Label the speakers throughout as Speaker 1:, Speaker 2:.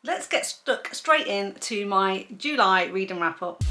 Speaker 1: let's get stuck straight into my July reading wrap up.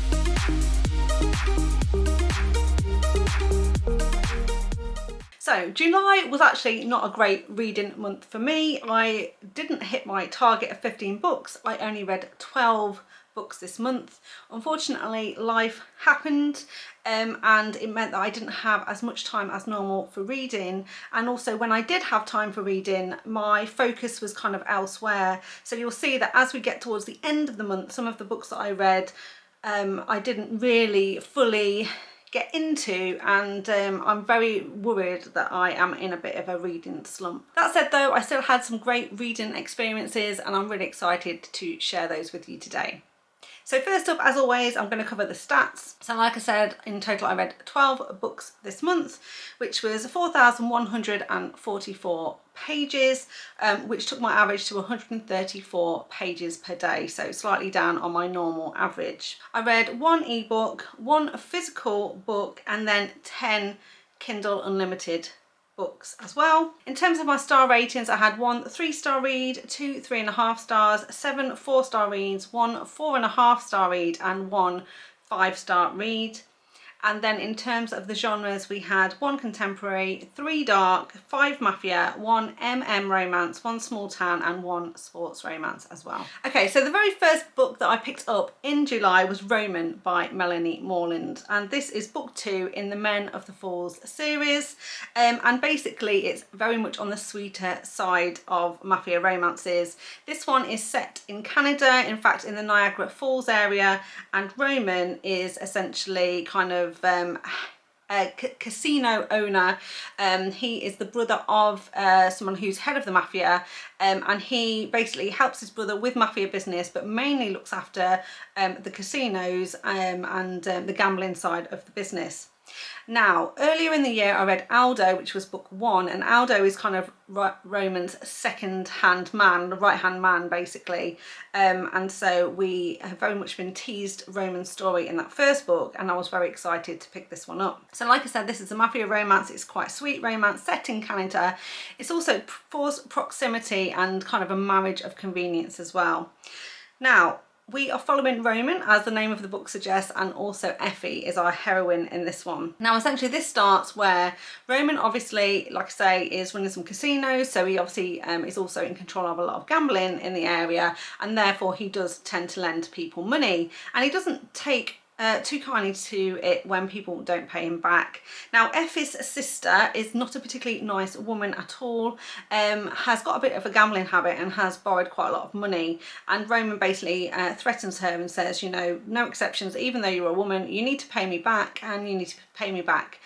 Speaker 1: So July was actually not a great reading month for me. I didn't hit my target of 15 books. I only read 12 books this month. Unfortunately, life happened and it meant that I didn't have as much time as normal for reading, and also when I did have time for reading, my focus was kind of elsewhere. So you'll see that as we get towards the end of the month, some of the books that I read I didn't really fully get into, and I'm very worried that I am in a bit of a reading slump. That said though, I still had some great reading experiences and I'm really excited to share those with you today. So first up, as always, I'm going to cover the stats. So like I said, in total I read 12 books this month, which was 4,144 pages, which took my average to 134 pages per day, so slightly down on my normal average. I read 1 ebook, 1 physical book, and then 10 Kindle Unlimited books as well. In terms of my star ratings, I had 1 3-star read, 2 3.5 stars, 7 4-star reads, 1 4.5-star read, and 1 5-star read. And then in terms of the genres, we had 1 contemporary, 3 dark, 5 mafia, 1 romance, 1 small town, and 1 sports romance as well. Okay, so the very first book that I picked up in July was Roman by Melanie Moreland, and this is book 2 in the Men of the Falls series, and basically it's very much on the sweeter side of mafia romances. This one is set in Canada, in fact in the Niagara Falls area, and Roman is essentially kind of a casino owner. He is the brother of someone who's head of the mafia, and he basically helps his brother with mafia business, but mainly looks after the casinos and the gambling side of the business. Now, earlier in the year I read Aldo, which was book 1, and Aldo is kind of Roman's second-hand man, the right-hand man basically, and so we have very much been teased Roman's story in that first book, and I was very excited to pick this one up. So like I said, this is a mafia romance. It's quite a sweet romance set in Canada. It's also forced proximity and kind of a marriage of convenience as well. Now, we are following Roman, as the name of the book suggests, and also Effie is our heroine in this one. Now essentially this starts where Roman obviously, like I say, is running some casinos, so he obviously is also in control of a lot of gambling in the area, and therefore he does tend to lend people money, and he doesn't take too kindly to it when people don't pay him back. Now Effie's sister is not a particularly nice woman at all, has got a bit of a gambling habit and has borrowed quite a lot of money, and Roman basically threatens her and says, you know, no exceptions, even though you're a woman, you need to pay me back, and you need to pay me back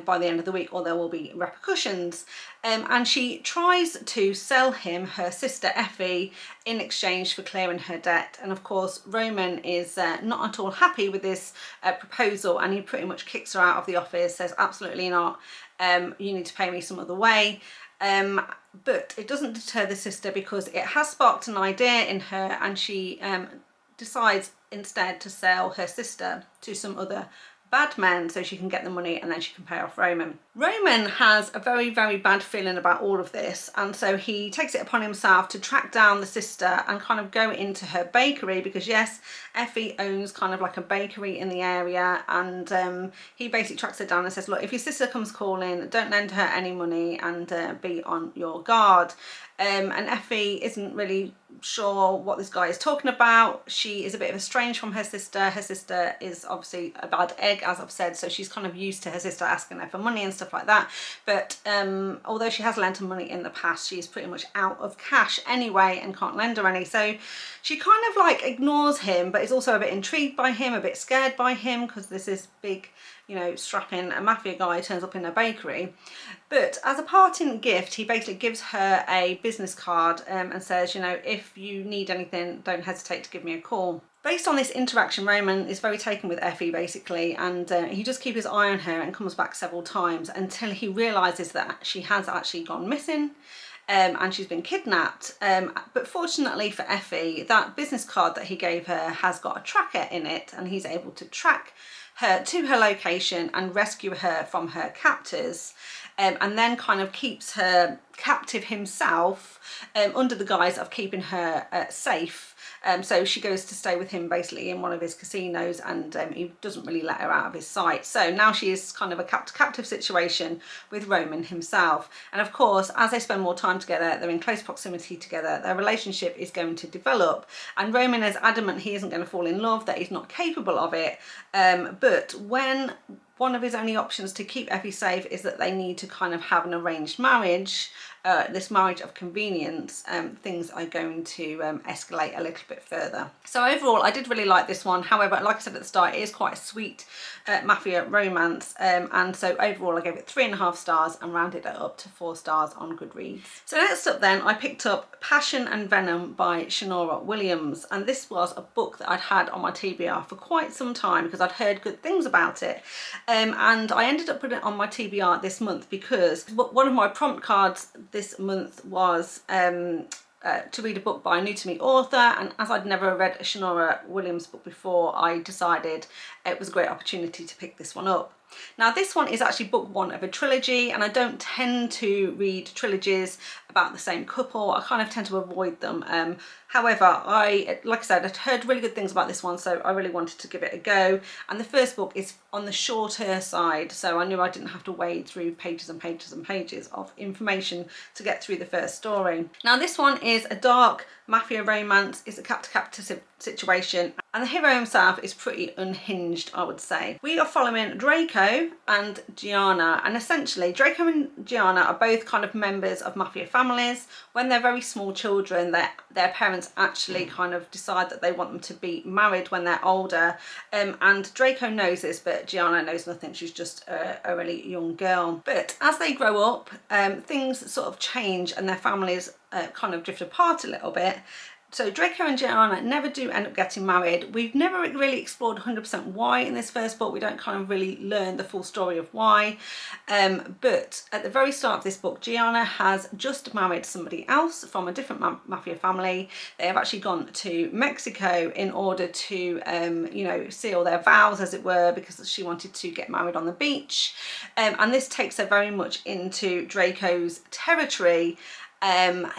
Speaker 1: by the end of the week or there will be repercussions. And she tries to sell him her sister Effie in exchange for clearing her debt, and of course Roman is not at all happy with this proposal, and he pretty much kicks her out of the office, says absolutely not, you need to pay me some other way. But it doesn't deter the sister, because it has sparked an idea in her, and she decides instead to sell her sister to some other bad men so she can get the money and then she can pay off Roman. Roman has a very, very bad feeling about all of this, and so he takes it upon himself to track down the sister and kind of go into her bakery, because yes, Effie owns kind of like a bakery in the area, and he basically tracks her down and says, look, if your sister comes calling, don't lend her any money, and be on your guard. And Effie isn't really sure what this guy is talking about. She is a bit of estranged from her sister. Her sister is obviously a bad egg, as I've said, so she's kind of used to her sister asking her for money and stuff like that. But although she has lent her money in the past, she's pretty much out of cash anyway and can't lend her any. So she kind of like ignores him, but is also a bit intrigued by him, a bit scared by him, because this is big, you know, strapping a mafia guy turns up in her bakery. But as a parting gift, he basically gives her a business card and says, you know, if you need anything, don't hesitate to give me a call. Based on this interaction, Roman is very taken with Effie basically, and he does keep his eye on her and comes back several times until he realises that she has actually gone missing. And she's been kidnapped, but fortunately for Effie, that business card that he gave her has got a tracker in it, and he's able to track her to her location and rescue her from her captors, and then kind of keeps her captive himself under the guise of keeping her safe. So she goes to stay with him basically in one of his casinos, and he doesn't really let her out of his sight. So now she is kind of a captive situation with Roman himself. And of course, as they spend more time together, they're in close proximity together, their relationship is going to develop. And Roman is adamant he isn't going to fall in love, that he's not capable of it. But when one of his only options to keep Effie safe is that they need to kind of have an arranged marriage, this marriage of convenience, things are going to escalate a little bit further. So overall, I did really like this one. However, like I said at the start, it is quite a sweet mafia romance. And so overall, I gave it 3.5 stars and rounded it up to 4 stars on Goodreads. So next up then, I picked up Passion and Venom by Shannara Williams. And this was a book that I'd had on my TBR for quite some time because I'd heard good things about it. And I ended up putting it on my TBR this month because one of my prompt cards this month was to read a book by a new to me author, and as I'd never read a Shannara Williams book before, I decided it was a great opportunity to pick this one up. Now this one is actually book 1 of a trilogy, and I don't tend to read trilogies about the same couple. I kind of tend to avoid them. However, like I said, I'd heard really good things about this one, so I really wanted to give it a go. And the first book is on the shorter side, so I knew I didn't have to wade through pages and pages and pages of information to get through the first story. Now this one is a dark mafia romance. It's a captive situation, and the hero himself is pretty unhinged, I would say. We are following Draco and Gianna, and essentially Draco and Gianna are both kind of members of mafia families. When they're very small children, their parents actually kind of decide that they want them to be married when they're older, and Draco knows this, but Gianna knows nothing. She's just a really young girl. But as they grow up, things sort of change and their families kind of drift apart a little bit. So Draco and Gianna never do end up getting married. We've never really explored 100% why in this first book. We don't kind of really learn the full story of why. But at the very start of this book, Gianna has just married somebody else from a different mafia family. They have actually gone to Mexico in order to, you know, seal their vows, as it were, because she wanted to get married on the beach. And this takes her very much into Draco's territory.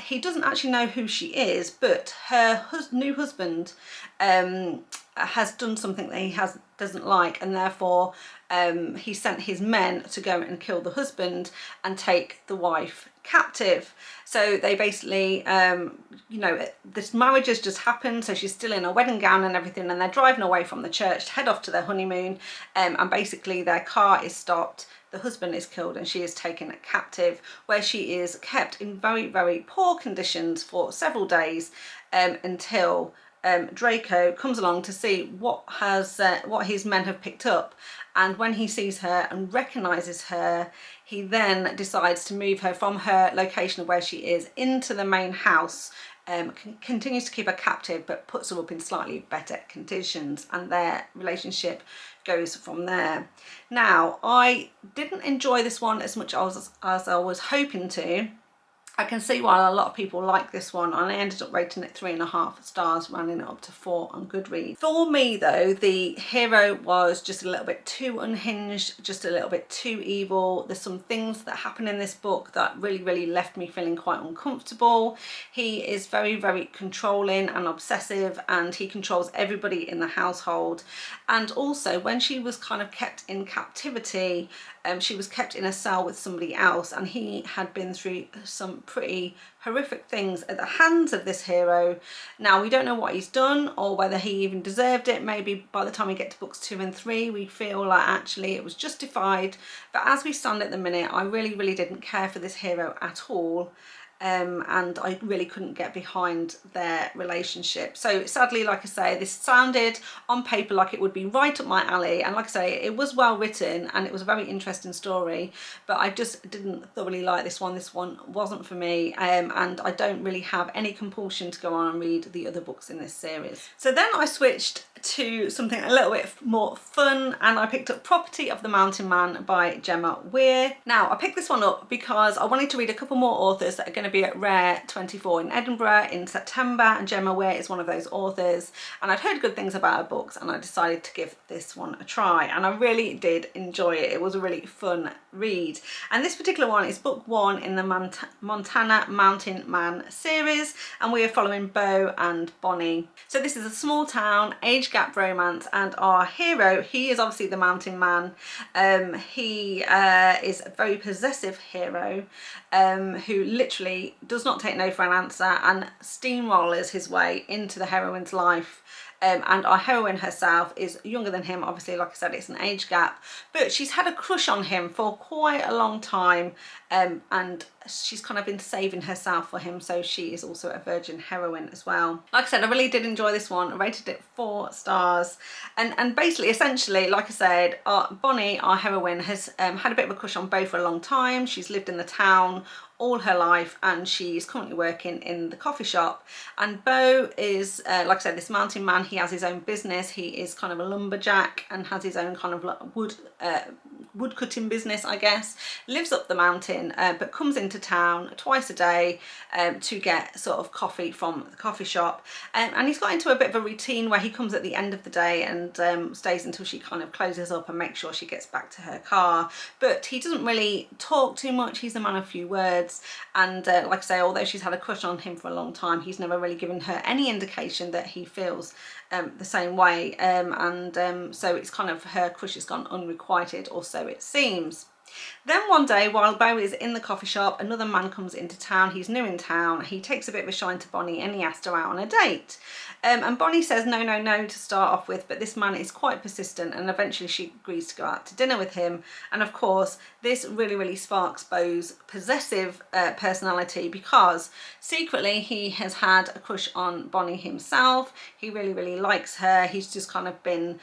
Speaker 1: He doesn't actually know who she is, but her new husband has done something that he doesn't like, and therefore he sent his men to go and kill the husband and take the wife captive. So they basically, you know, this marriage has just happened, so she's still in a wedding gown and everything, and they're driving away from the church to head off to their honeymoon, and basically their car is stopped. The husband is killed and she is taken captive, where she is kept in very, very poor conditions for several days until Draco comes along to see what his men have picked up. And when he sees her and recognises her, he then decides to move her from her location of where she is into the main house. Continues to keep her captive, but puts her up in slightly better conditions, and their relationship goes from there. Now, I didn't enjoy this one as much as I was hoping to. I can see why a lot of people like this one, and I ended up rating it 3.5 stars, rounding it up to 4 on Goodreads. For me though, the hero was just a little bit too unhinged, just a little bit too evil. There's some things that happen in this book that really, really left me feeling quite uncomfortable. He is very, very controlling and obsessive, and he controls everybody in the household. And also, when she was kind of kept in captivity, she was kept in a cell with somebody else, and he had been through some pretty horrific things at the hands of this hero. Now, we don't know what he's done or whether he even deserved it. Maybe by the time we get to books 2 and 3, we feel like actually it was justified. But as we stand at the minute, I really, really didn't care for this hero at all. And I really couldn't get behind their relationship. So sadly, like I say, this sounded on paper like it would be right up my alley, and like I say, it was well written and it was a very interesting story, but I just didn't thoroughly like this one. This one wasn't for me, and I don't really have any compulsion to go on and read the other books in this series. So then I switched to something a little bit more fun, and I picked up Property of the Mountain Man by Gemma Weir. Now, I picked this one up because I wanted to read a couple more authors that are going to be at Rare 24 in Edinburgh in September, and Gemma Weir is one of those authors, and I'd heard good things about her books, and I decided to give this one a try, and I really did enjoy it. It was a really fun read, and this particular one is book 1 in the Montana Mountain Man series, and we are following Beau and Bonnie. So this is a small town age gap romance, and our hero, he is obviously the mountain man. He is a very possessive hero who literally does not take no for an answer and steamrollers his way into the heroine's life. And our heroine herself is younger than him. Obviously, like I said, it's an age gap, but she's had a crush on him for quite a long time, and she's kind of been saving herself for him, so she is also a virgin heroine as well. Like I said, I really did enjoy this one. I rated it 4 stars, and basically, essentially, like I said, Bonnie, our heroine, has had a bit of a crush on Beau for a long time. She's lived in the town all her life, and she's currently working in the coffee shop, and Beau is like I said, this mountain man. He has his own business. He is kind of a lumberjack and has his own kind of like wood cutting business, I guess. Lives up the mountain, but comes into town twice a day to get sort of coffee from the coffee shop, and he's got into a bit of a routine where he comes at the end of the day and stays until she kind of closes up and makes sure she gets back to her car. But he doesn't really talk too much. He's a man of few words, and like I say, although she's had a crush on him for a long time, he's never really given her any indication that he feels the same way, so it's kind of, her crush has gone unrequited, or so it seems. Then one day, while Beau is in the coffee shop, another man comes into town. He's new in town. He takes a bit of a shine to Bonnie, and he asked her out on a date. And Bonnie says no, no, no to start off with, but this man is quite persistent, and eventually she agrees to go out to dinner with him. And of course, this really, really sparks Beau's possessive personality, because secretly he has had a crush on Bonnie himself. He really, really likes her. He's just kind of been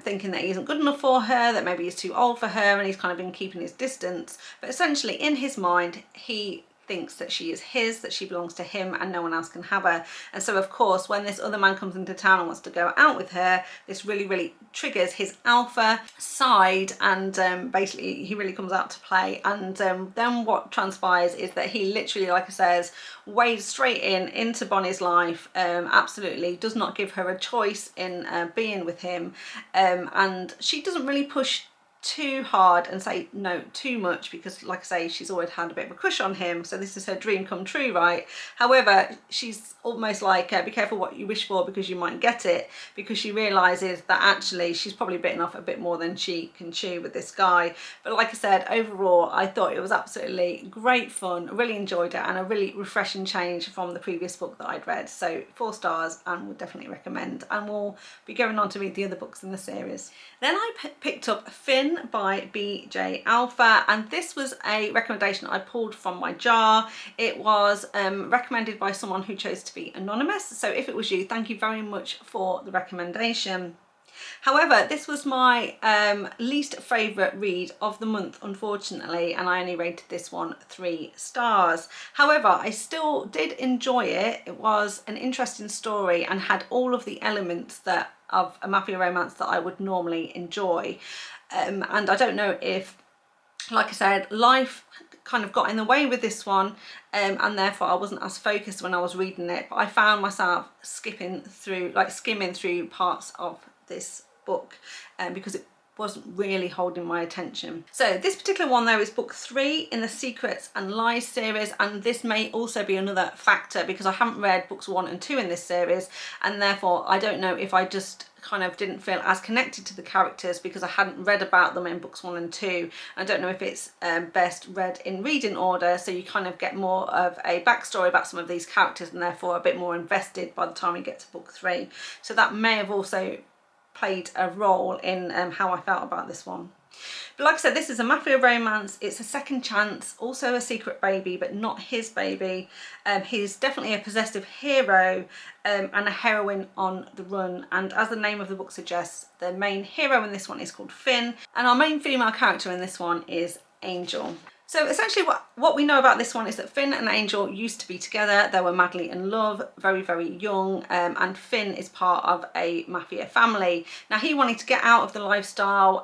Speaker 1: thinking that he isn't good enough for her, that maybe he's too old for her, and he's kind of been keeping his distance. But essentially, in his mind, he thinks that she is his, that she belongs to him, and no one else can have her. And so of course, when this other man comes into town and wants to go out with her, this really, really triggers his alpha side, and basically he really comes out to play. And then what transpires is that he literally, like I says, wades straight into Bonnie's life, absolutely does not give her a choice in being with him, and she doesn't really push too hard and say no too much, because like I say, she's always had a bit of a crush on him, so this is her dream come true, right? However, she's almost like be careful what you wish for, because you might get it, because she realizes that actually she's probably bitten off a bit more than she can chew with this guy. But like I said, overall I thought it was absolutely great fun. I really enjoyed it, and a really refreshing change from the previous book that I'd read. So 4 stars, and would definitely recommend, and we'll be going on to read the other books in the series. Then I picked up Finn by BJ Alpha, and this was a recommendation I pulled from my jar. It was recommended by someone who chose to be anonymous, so if it was you, thank you very much for the recommendation. However, this was my least favourite read of the month, unfortunately, and I only rated this one 3 stars. However, I still did enjoy it. It was an interesting story and had all of the elements that of a mafia romance that I would normally enjoy. And I don't know if, like I said, life kind of got in the way with this one, and therefore I wasn't as focused when I was reading it, but I found myself skimming through parts of this book because it wasn't really holding my attention. So this particular one though is book 3 in the Secrets and Lies series, and this may also be another factor because I haven't read books 1 and 2 in this series, and therefore I don't know if I just kind of didn't feel as connected to the characters because I hadn't read about them in books 1 and 2. I don't know if it's best read in reading order, so you kind of get more of a backstory about some of these characters and therefore a bit more invested by the time you get to book 3. So that may have also played a role in how I felt about this one. But like I said, this is a mafia romance. It's a second chance, also a secret baby, but not his baby. He's definitely a possessive hero and a heroine on the run. And as the name of the book suggests, the main hero in this one is called Finn, and our main female character in this one is Angel. So essentially what we know about this one is that Finn and Angel used to be together. They were madly in love, very, very young, and Finn is part of a mafia family. Now he wanted to get out of the lifestyle,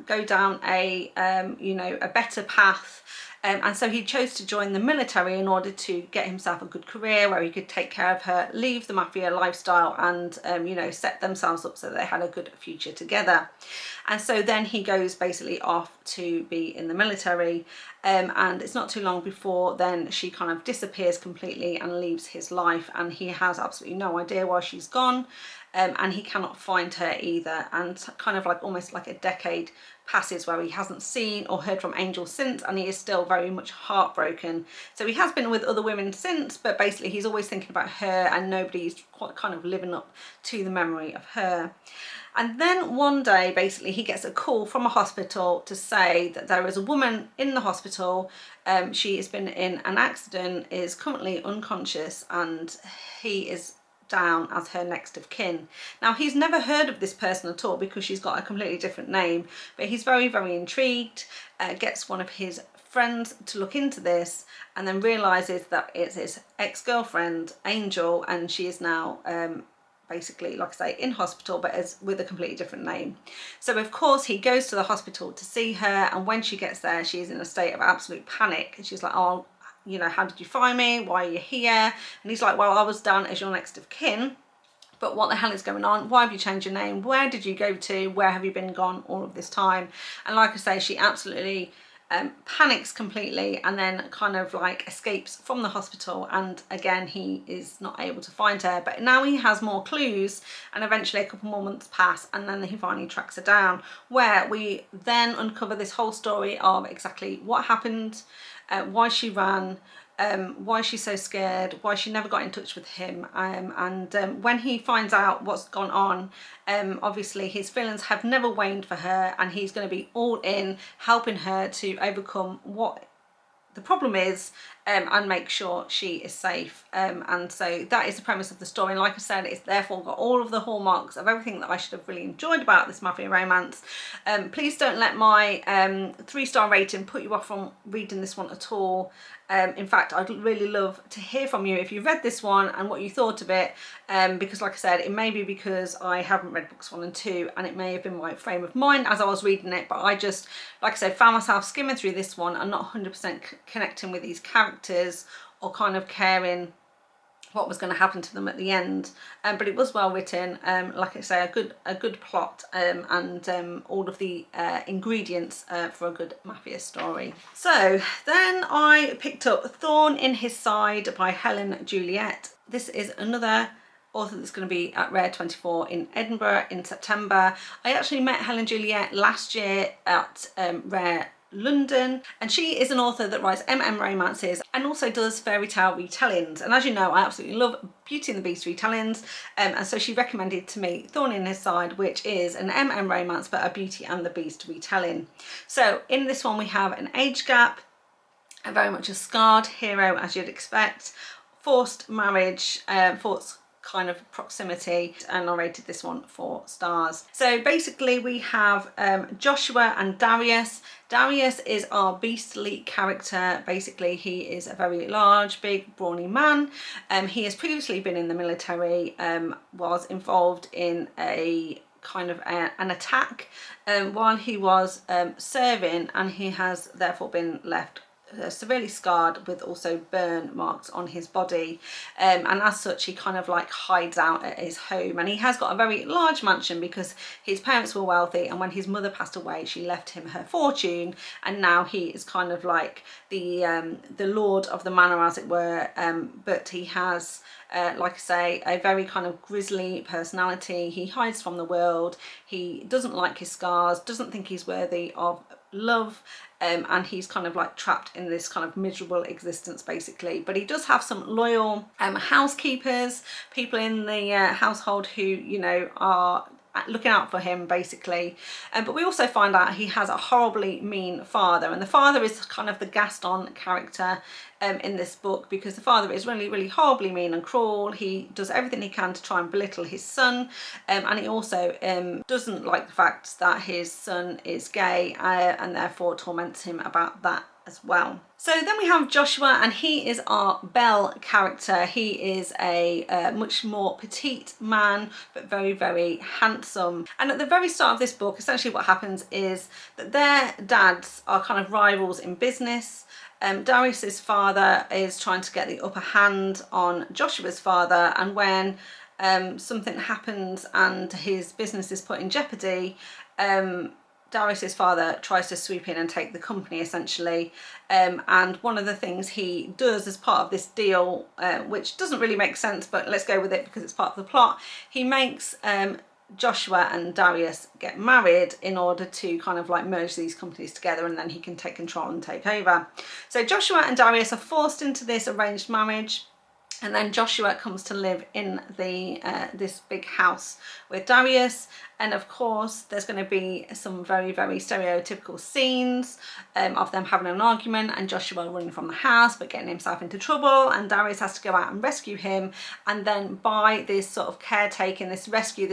Speaker 1: go down a, you know, a better path, And so he chose to join the military in order to get himself a good career where he could take care of her, leave the mafia lifestyle, and you know, set themselves up so they had a good future together. And so then he goes basically off to be in the military, and it's not too long before then she kind of disappears completely and leaves his life, and he has absolutely no idea why she's gone, and he cannot find her either. And kind of like almost like a decade passes where he hasn't seen or heard from Angel since, and he is still very much heartbroken. So he has been with other women since, but basically he's always thinking about her, and nobody's quite kind of living up to the memory of her. And then one day, basically, he gets a call from a hospital to say that there is a woman in the hospital. She has been in an accident, is currently unconscious, and he is down as her next of kin. Now, he's never heard of this person at all because she's got a completely different name, but he's very, very intrigued, gets one of his friends to look into this, and then realises that it's his ex-girlfriend, Angel, and she is now basically, like I say, in hospital, but as with a completely different name. So of course he goes to the hospital to see her, and when she gets there, she's in a state of absolute panic, and she's like, oh, you know, how did you find me? Why are you here? And he's like, well, I was down as your next of kin, but what the hell is going on? Why have you changed your name? Where did you go to? Where have you been gone all of this time? And like I say, she absolutely panics completely, and then kind of like escapes from the hospital, and again he is not able to find her. But now he has more clues, and eventually a couple more months pass, and then he finally tracks her down, where we then uncover this whole story of exactly what happened, why she ran, why she's so scared, why she never got in touch with him, and when he finds out what's gone on, obviously his feelings have never waned for her, and he's going to be all in helping her to overcome what the problem is, and make sure she is safe. And so that is the premise of the story, and like I said, it's therefore got all of the hallmarks of everything that I should have really enjoyed about this mafia romance. Please don't let my 3-star rating put you off from reading this one at all. In fact, I'd really love to hear from you if you read this one and what you thought of it, because like I said, it may be because I haven't read books 1 and 2, and it may have been my frame of mind as I was reading it, but I just, like I said, found myself skimming through this one and not 100% connecting with these characters or kind of caring what was going to happen to them at the end. But it was well written, like I say, a good plot, and all of the ingredients for a good mafia story. So then I picked up Thorn in His Side by Helen Juliet. This is another author that's going to be at Rare 24 in Edinburgh in September. I actually met Helen Juliet last year at Rare London, and she is an author that writes romances and also does fairy tale retellings, and as you know, I absolutely love Beauty and the Beast retellings, and so she recommended to me Thorn in His Side, which is an romance but a Beauty and the Beast retelling. So in this one we have an age gap, a very much a scarred hero as you'd expect, forced marriage, forced kind of proximity, and I rated this one 4 stars. So basically we have Joshua and Darius. Darius is our beastly character. Basically he is a very large, big, brawny man. He has previously been in the military, was involved in a kind of an attack while he was serving, and he has therefore been left severely scarred with also burn marks on his body, and as such he kind of like hides out at his home, and he has got a very large mansion because his parents were wealthy, and when his mother passed away she left him her fortune, and now he is kind of like the lord of the manor as it were, but he has like I say, a very kind of grisly personality. He hides from the world, he doesn't like his scars, doesn't think he's worthy of love, and he's kind of like trapped in this kind of miserable existence basically. But he does have some loyal housekeepers, people in the household who, you know, are looking out for him basically, but we also find out he has a horribly mean father, and the father is kind of the Gaston character in this book, because the father is really horribly mean and cruel. He does everything he can to try and belittle his son, and he also doesn't like the fact that his son is gay, and therefore torments him about that as well. So then we have Joshua, and he is our Belle character. He is a much more petite man, but very handsome. And at the very start of this book, essentially what happens is that their dads are kind of rivals in business. Darius's father is trying to get the upper hand on Joshua's father, and when something happens and his business is put in jeopardy, Darius's father tries to swoop in and take the company essentially, and one of the things he does as part of this deal, which doesn't really make sense, but let's go with it because it's part of the plot, he makes Joshua and Darius get married in order to kind of like merge these companies together, and then he can take control and take over. So Joshua and Darius are forced into this arranged marriage, and then Joshua comes to live in the this big house with Darius, and of course there's going to be some very stereotypical scenes of them having an argument and Joshua running from the house but getting himself into trouble, and Darius has to go out and rescue him, and then by this sort of caretaking, this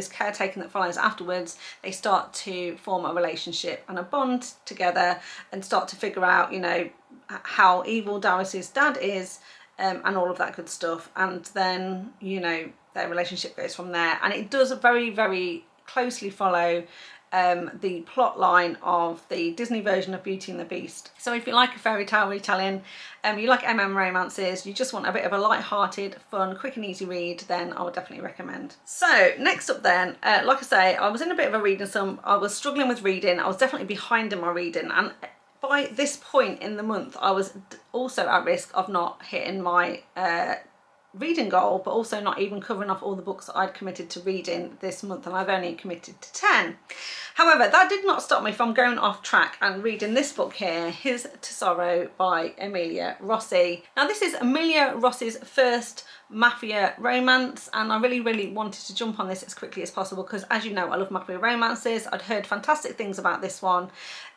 Speaker 1: caretaking that follows afterwards, they start to form a relationship and a bond together and start to figure out, you know, how evil Darius's dad is, and all of that good stuff, and then, you know, their relationship goes from there. And it does very closely follow the plot line of the Disney version of Beauty and the Beast. So if you like a fairy tale retelling, you like romances, you just want a bit of a light-hearted, fun, quick and easy read, then I would definitely recommend. So next up then, like I say, I was in a bit of a reading slump. I was struggling with reading. I was definitely behind in my reading, and by this point in the month I was also at risk of not hitting my reading goal, but also not even covering off all the books that I'd committed to reading this month, and I've only committed to 10. However, that did not stop me from going off track and reading this book here, His Tesoro by Emilia Rossi. Now this is Emilia Rossi's first mafia romance, and I really wanted to jump on this as quickly as possible because, as you know, I love mafia romances. I'd heard fantastic things about this one,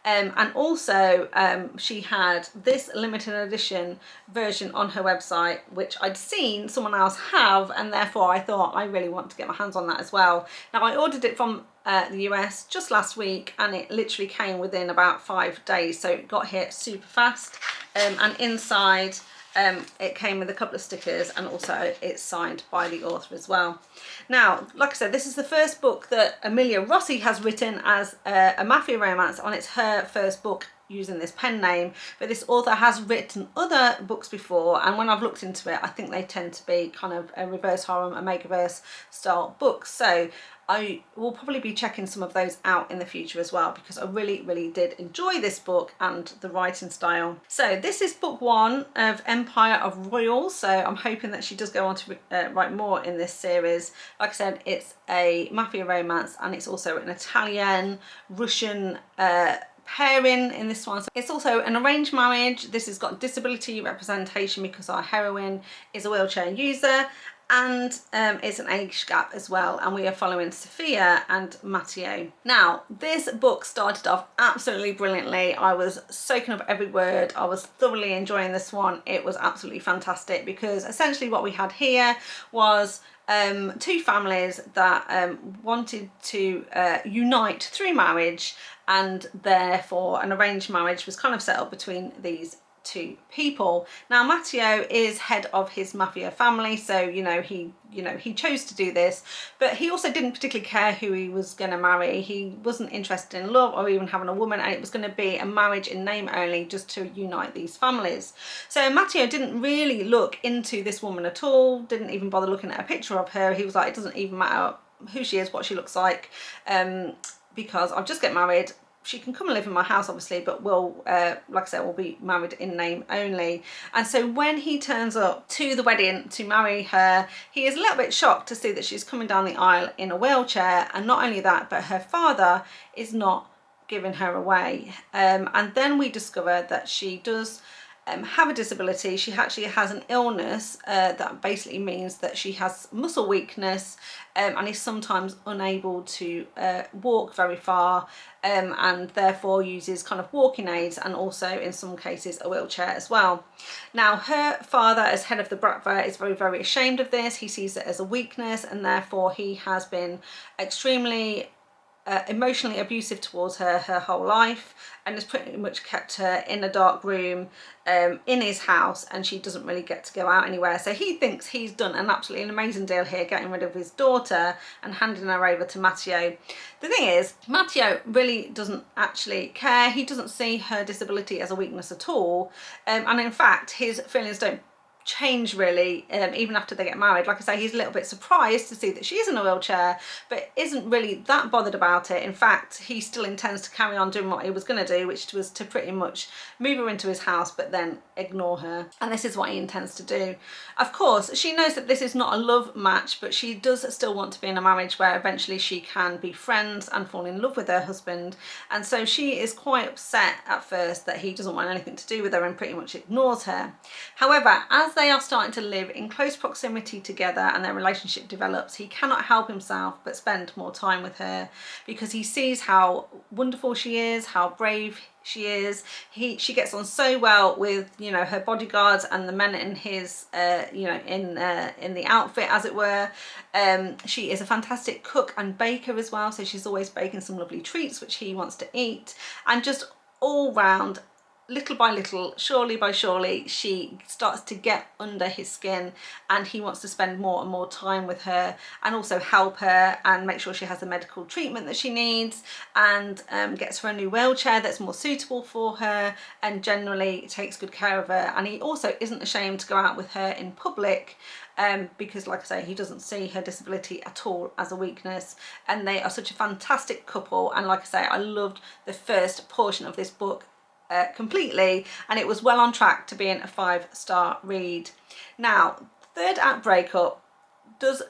Speaker 1: and also she had this limited edition version on her website, which I'd seen someone else have, and therefore I thought I really want to get my hands on that as well. Now I ordered it from the US just last week, and it literally came within about 5 days, so it got here super fast, and inside it came with a couple of stickers, and also it's signed by the author as well. Now, like I said, this is the first book that Emilia Rossi has written as a mafia romance, and it's her first book using this pen name, but this author has written other books before, and when I've looked into it, I think they tend to be kind of a reverse harem, a Makeverse style books. So I will probably be checking some of those out in the future as well, because I really did enjoy this book and the writing style. So this is book 1 of Empire of Royals, so I'm hoping that she does go on to write more in this series. Like I said, it's a mafia romance, and it's also an Italian-Russian pairing in this one. So it's also an arranged marriage. This has got disability representation because our heroine is a wheelchair user, and it's an age gap as well, and we are following Sophia and Matteo. Now this book started off absolutely brilliantly. I was soaking up every word. I was thoroughly enjoying this one. It was absolutely fantastic because essentially what we had here was two families that wanted to unite through marriage, and therefore an arranged marriage was kind of set up between these two people. Now Matteo is head of his mafia family, so he chose to do this, but he also didn't particularly care who he was going to marry. He wasn't interested in love or even having a woman, and it was going to be a marriage in name only, just to unite these families. So Matteo didn't really look into this woman at all, didn't even bother looking at a picture of her. He was like, it doesn't even matter who she is, what she looks like, because I'll just get married. She can come and live in my house, obviously, but we'll, like I said, we'll be married in name only. And so when he turns up to the wedding to marry her, he is a little bit shocked to see that she's coming down the aisle in a wheelchair. And not only that, but her father is not giving her away. And then we discover that she does have a disability. She actually has an illness that basically means that she has muscle weakness, and is sometimes unable to walk very far, and therefore uses kind of walking aids, and also in some cases a wheelchair as well. Now her father, as head of the Bratva, is very ashamed of this. He sees it as a weakness, and therefore he has been extremely emotionally abusive towards her whole life, and has pretty much kept her in a dark room in his house, and she doesn't really get to go out anywhere. So he thinks he's done an absolutely amazing deal here, getting rid of his daughter and handing her over to Matteo. The thing is, Matteo really doesn't actually care. He doesn't see her disability as a weakness at all, and in fact his feelings don't change really even after they get married. Like I say, he's a little bit surprised to see that she's in a wheelchair, but isn't really that bothered about it. In fact, he still intends to carry on doing what he was going to do, which was to pretty much move her into his house but then ignore her, and this is what he intends to do. Of course, she knows that this is not a love match, but she does still want to be in a marriage where eventually she can be friends and fall in love with her husband, and so she is quite upset at first that he doesn't want anything to do with her and pretty much ignores her. However, as they are starting to live in close proximity together and their relationship develops, he cannot help himself but spend more time with her, because he sees how wonderful she is, how brave she is. She gets on so well with, you know, her bodyguards and the men in his you know, in the outfit, as it were. She is a fantastic cook and baker as well, so she's always baking some lovely treats which he wants to eat, and just all round, little by little, surely by surely, she starts to get under his skin, and he wants to spend more and more time with her and also help her and make sure she has the medical treatment that she needs, and gets her a new wheelchair that's more suitable for her and generally takes good care of her. And he also isn't ashamed to go out with her in public, because like I say, he doesn't see her disability at all as a weakness, and they are such a fantastic couple. And like I say, I loved the first portion of this book completely, and it was well on track to being a 5-star read. Now, third act breakup does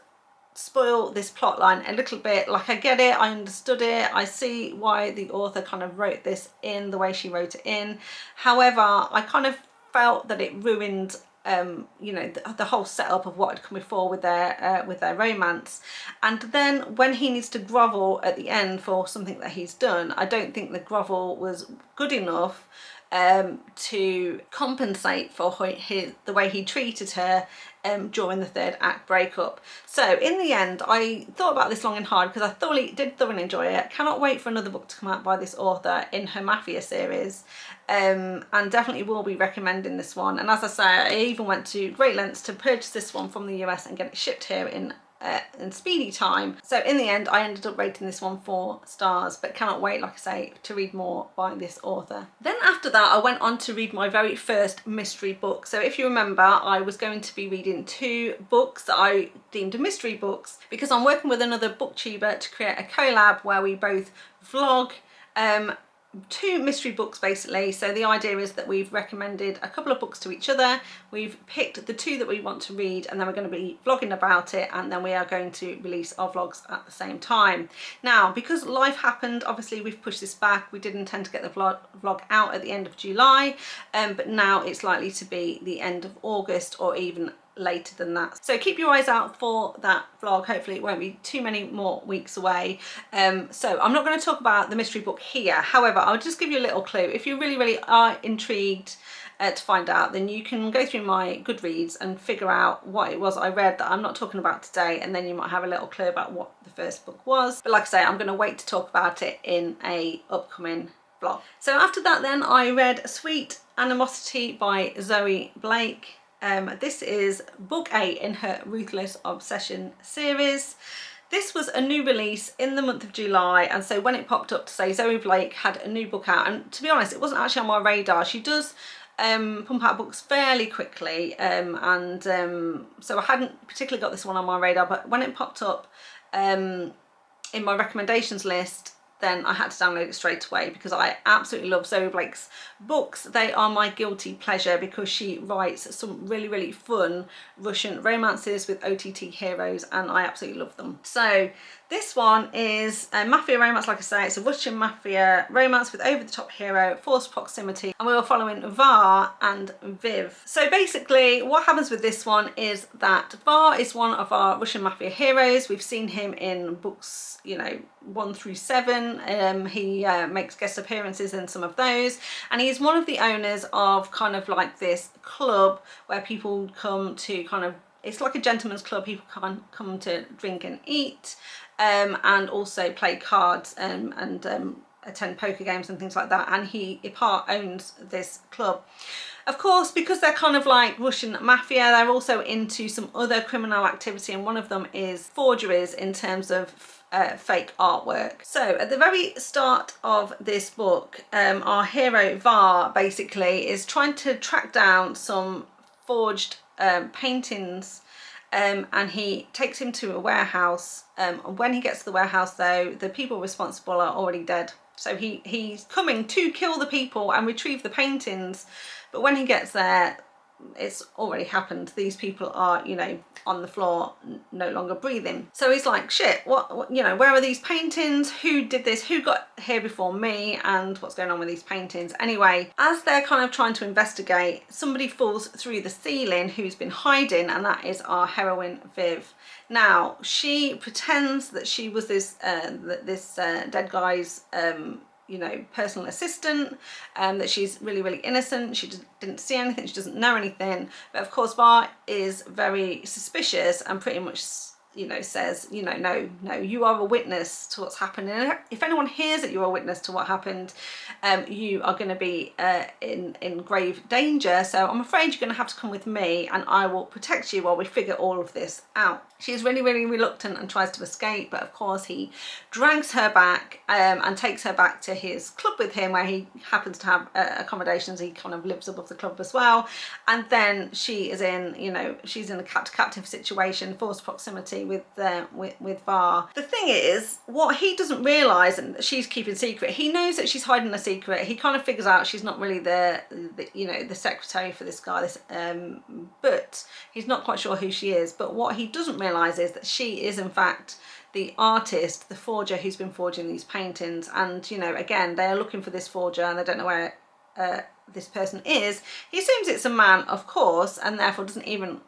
Speaker 1: spoil this plot line a little bit. Like, I get it, I understood it, I see why the author kind of wrote this in the way she wrote it in. However, I kind of felt that it ruined you know, the whole setup of what had come before with their romance. And then when he needs to grovel at the end for something that he's done, I don't think the grovel was good enough to compensate for the way he treated her during the third act breakup. So in the end, I thought about this long and hard, because I did thoroughly enjoy it. Cannot wait for another book to come out by this author in her Mafia series, and definitely will be recommending this one. And as I say, I even went to great lengths to purchase this one from the US and get it shipped here in speedy time. So in the end, I ended up rating this one 4 stars, but cannot wait, like I say, to read more by this author. Then after that, I went on to read my very first mystery book. So if you remember, I was going to be reading 2 books that I deemed mystery books, because I'm working with another booktuber to create a collab where we both vlog 2 mystery books basically. So the idea is that we've recommended a couple of books to each other, we've picked the 2 that we want to read, and then we're going to be vlogging about it, and then we are going to release our vlogs at the same time. Now, because life happened, obviously we've pushed this back. We did intend to get the vlog out at the end of July, but now it's likely to be the end of August or even later than that. So keep your eyes out for that vlog. Hopefully it won't be too many more weeks away. So I'm not going to talk about the mystery book here. However, I'll just give you a little clue. If you really are intrigued to find out, then you can go through my Goodreads and figure out what it was I read that I'm not talking about today, and then you might have a little clue about what the first book was. But like I say, I'm going to wait to talk about it in a upcoming vlog. So after that then, I read Sweet Animosity by Zoe Blake. This is book 8 in her Ruthless Obsession series. This was a new release in the month of July, and so when it popped up to say Zoe Blake had a new book out, and to be honest, it wasn't actually on my radar. She does pump out books fairly quickly, so I hadn't particularly got this one on my radar, but when it popped up in my recommendations list, then I had to download it straight away, because I absolutely love Zoe Blake's books. They are my guilty pleasure, because she writes some really fun Russian romances with OTT heroes, and I absolutely love them. So this one is a mafia romance. Like I say, it's a Russian mafia romance with over-the-top hero, forced proximity, and we were following Var and Viv. So basically what happens with this one is that Var is one of our Russian mafia heroes. We've seen him in books, you know, 1 through 7. He makes guest appearances in some of those, and he's one of the owners of kind of like this club where people come to kind of It's like a gentleman's club. People come to drink and eat, and also play cards, and attend poker games and things like that. And Ipar owns this club. Of course, because they're kind of like Russian mafia, they're also into some other criminal activity, and one of them is forgeries in terms of fake artwork. So at the very start of this book, our hero Var basically is trying to track down some forged paintings, and he takes him to a warehouse. When he gets to the warehouse though, the people responsible are already dead. So he's coming to kill the people and retrieve the paintings, but when he gets there, it's already happened. These people are, you know, on the floor, no longer breathing. So he's like, shit, what, you know, where are these paintings? Who did this? Who got here before me? And what's going on with these paintings? Anyway, as they're kind of trying to investigate, somebody falls through the ceiling who's been hiding, and that is our heroine Viv. Now, she pretends that she was this dead guy's you know, personal assistant, that she's really, really innocent. She didn't see anything, she doesn't know anything. But of course, Var is very suspicious and pretty much, you know, says, you know, no, you are a witness to what's happened. And if anyone hears that you're a witness to what happened, you are going to be in grave danger. So I'm afraid you're going to have to come with me, and I will protect you while we figure all of this out. She's really, really reluctant and tries to escape, but of course he drags her back and takes her back to his club with him, where he happens to have accommodations. He kind of lives above the club as well. And then she is in, you know, she's in a captive situation, forced proximity with Var. The thing is, what he doesn't realise, and that she's keeping secret, he knows that she's hiding a secret. He kind of figures out she's not really the you know, the secretary for this guy, but he's not quite sure who she is. But what he doesn't realise is that she is in fact the artist, the forger who's been forging these paintings. And, you know, again, they are looking for this forger and they don't know where this person is. He assumes it's a man, of course, and therefore doesn't even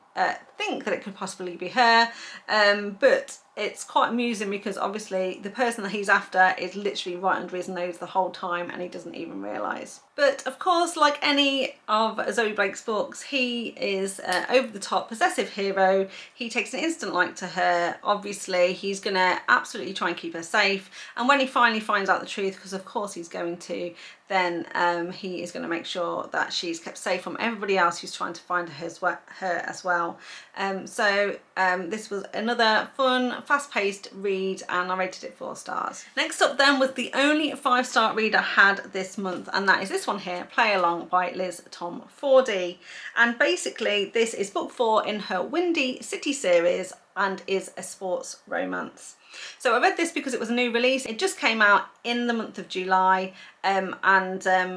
Speaker 1: think that it could possibly be her, but it's quite amusing because obviously the person that he's after is literally right under his nose the whole time and he doesn't even realise. But of course, like any of Zoe Blake's books, he is over the top possessive hero. He takes an instant like to her. Obviously he's gonna absolutely try and keep her safe, and when he finally finds out the truth, because of course he's going to, then he is going to make sure that she's kept safe from everybody else who's trying to find her as well. So this was another fun, fast-paced read, and I rated it 4 stars. Next up then was the only 5-star read I had this month, and that is this one here, Play Along by Liz Tomforde. And basically this is book 4 in her Windy City series and is a sports romance. So I read this because it was a new release. It just came out in the month of July, and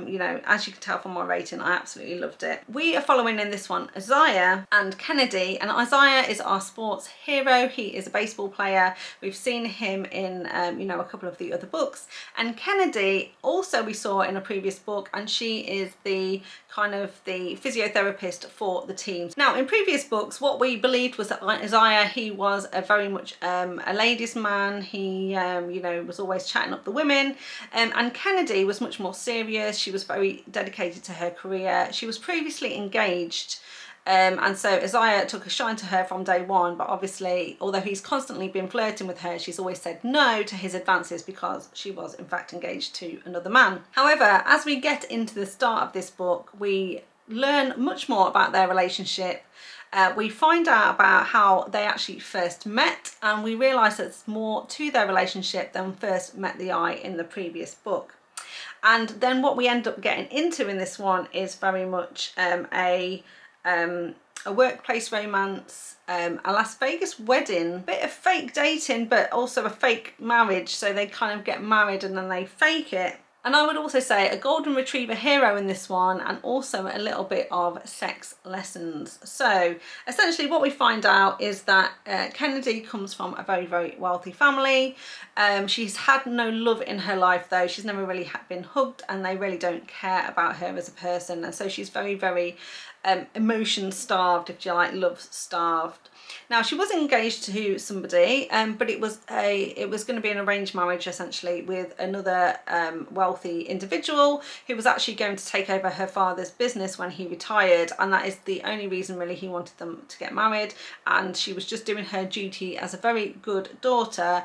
Speaker 1: you know, as you can tell from my rating, I absolutely loved it. We are following in this one Isaiah and Kennedy, and Isaiah is our sports hero. He is a baseball player. We've seen him in you know, a couple of the other books, and Kennedy also we saw in a previous book, and she is the kind of the physiotherapist for the teams. Now in previous books what we believed was that Isaiah, he was a very much a ladies man. He you know, was always chatting up the women, and Kennedy was much more serious. She was very dedicated to her career. She was previously engaged, and so Isaiah took a shine to her from day one, but obviously although he's constantly been flirting with her, she's always said no to his advances because she was in fact engaged to another man. However, as we get into the start of this book, we learn much more about their relationship. We find out about how they actually first met, and we realise there's more to their relationship than first met the eye in the previous book. And then what we end up getting into in this one is very much a workplace romance, a Las Vegas wedding, bit of fake dating, but also a fake marriage. So they kind of get married and then they fake it. And I would also say a golden retriever hero in this one, and also a little bit of sex lessons. So essentially what we find out is that Kennedy comes from a very, very wealthy family. She's had no love in her life though. She's never really been hugged, and they really don't care about her as a person. And so she's very, very emotion starved, if you like, love starved. Now, she was engaged to somebody, but it was going to be an arranged marriage, essentially, with another wealthy individual who was actually going to take over her father's business when he retired, and that is the only reason really he wanted them to get married. And she was just doing her duty as a very good daughter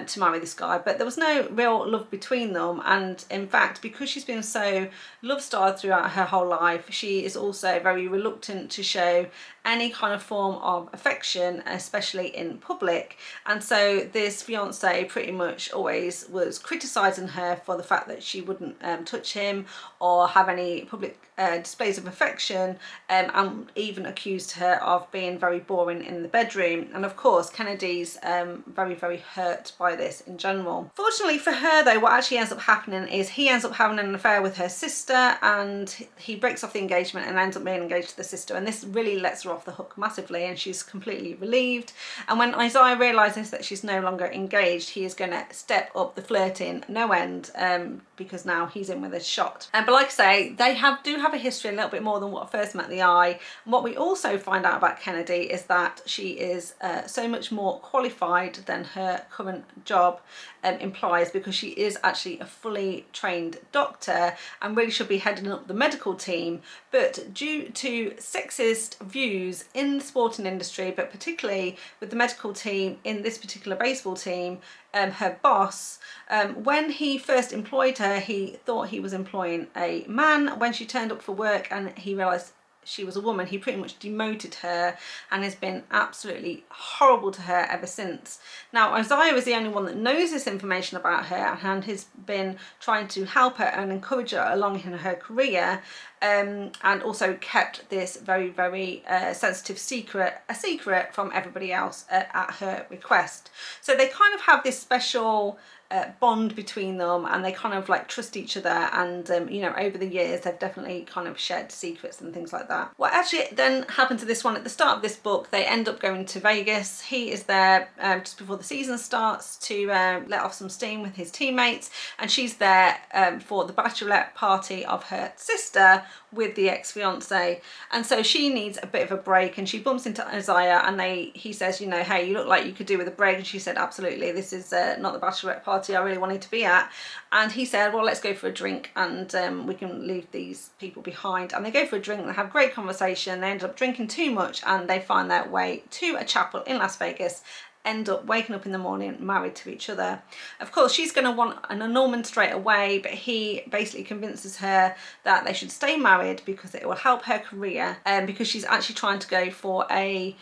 Speaker 1: to marry this guy, but there was no real love between them. And in fact, because she's been so love-starved throughout her whole life, she is also very reluctant to show any kind of form of affection, especially in public. And so this fiance pretty much always was criticizing her for the fact that she wouldn't touch him or have any public displays of affection, and even accused her of being very boring in the bedroom. And of course, Kennedy's very, very hurt by this in general. Fortunately for her though, what actually ends up happening is he ends up having an affair with her sister, and he breaks off the engagement and ends up being engaged to the sister, and this really lets her off the hook massively, and she's completely relieved. And when Isaiah realizes that she's no longer engaged, he is going to step up the flirting no end, because now he's in with a shot. But like I say, they do have a history a little bit more than what first met the eye. And what we also find out about Kennedy is that she is so much more qualified than her current job implies, because she is actually a fully trained doctor and really should be heading up the medical team. But due to sexist views in the sporting industry, but particularly with the medical team in this particular baseball team, her boss, when he first employed her, he thought he was employing a man. When she turned up for work and he realised she was a woman, he pretty much demoted her and has been absolutely horrible to her ever since. Now, Isaiah is the only one that knows this information about her and has been trying to help her and encourage her along in her career, and also kept this very, very sensitive secret from everybody else at her request. So they kind of have this special bond between them, and they kind of like trust each other, and you know, over the years they've definitely kind of shared secrets and things like that. What actually then happened to this one, at the start of this book, they end up going to Vegas. He is there just before the season starts to let off some steam with his teammates, and she's there for the bachelorette party of her sister with the ex-fiance. And so she needs a bit of a break, and she bumps into Isaiah, and he says, you know, hey, you look like you could do with a break. And she said, absolutely, this is not the bachelorette party I really wanted to be at. And he said, well, let's go for a drink, and we can leave these people behind. And they go for a drink, they have great conversation, they end up drinking too much, and they find their way to a chapel in Las Vegas, end up waking up in the morning married to each other. Of course, she's going to want an annulment straight away, but he basically convinces her that they should stay married because it will help her career, because she's actually trying to go for a